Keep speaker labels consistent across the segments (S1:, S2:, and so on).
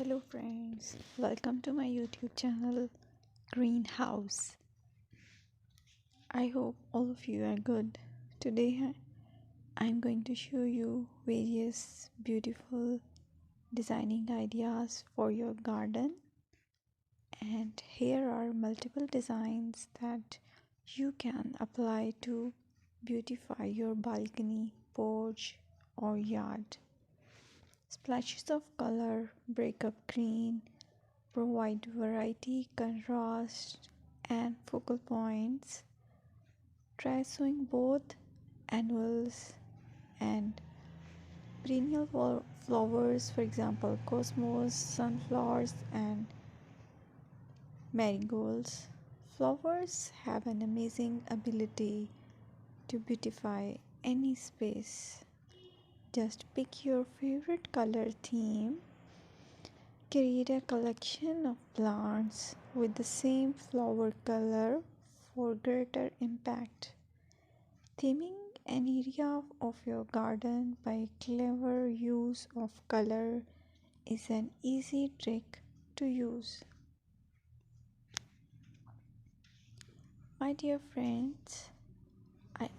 S1: Hello friends, welcome to my YouTube channel Greenhouse. I hope all of you are good. Today I'm going to show you various beautiful designing ideas for your garden, and here are multiple designs that you can apply to beautify your balcony, porch or yard. Splashes of color break up green, provide variety, contrast, and focal points. Try sowing both annuals and perennial flowers, for example, cosmos, sunflowers, and marigolds. Flowers have an amazing ability to beautify any space. Just pick your favorite color theme. Create a collection of plants with the same flower color for greater impact. Theming an area of your garden by clever use of color is an easy trick to use. My dear friends,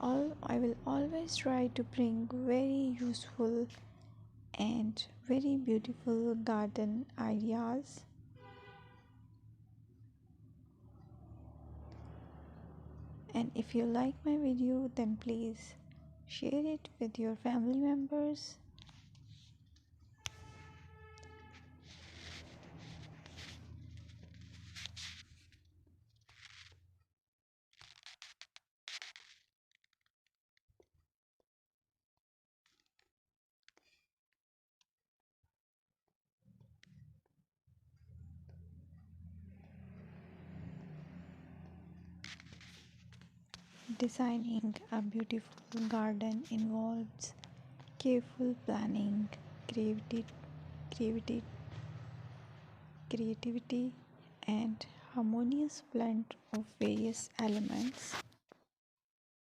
S1: I will always try to bring very useful and very beautiful garden ideas. And if you like my video, then please share it with your family members. Designing a beautiful garden involves careful planning, creativity, creativity, and harmonious blend of various elements.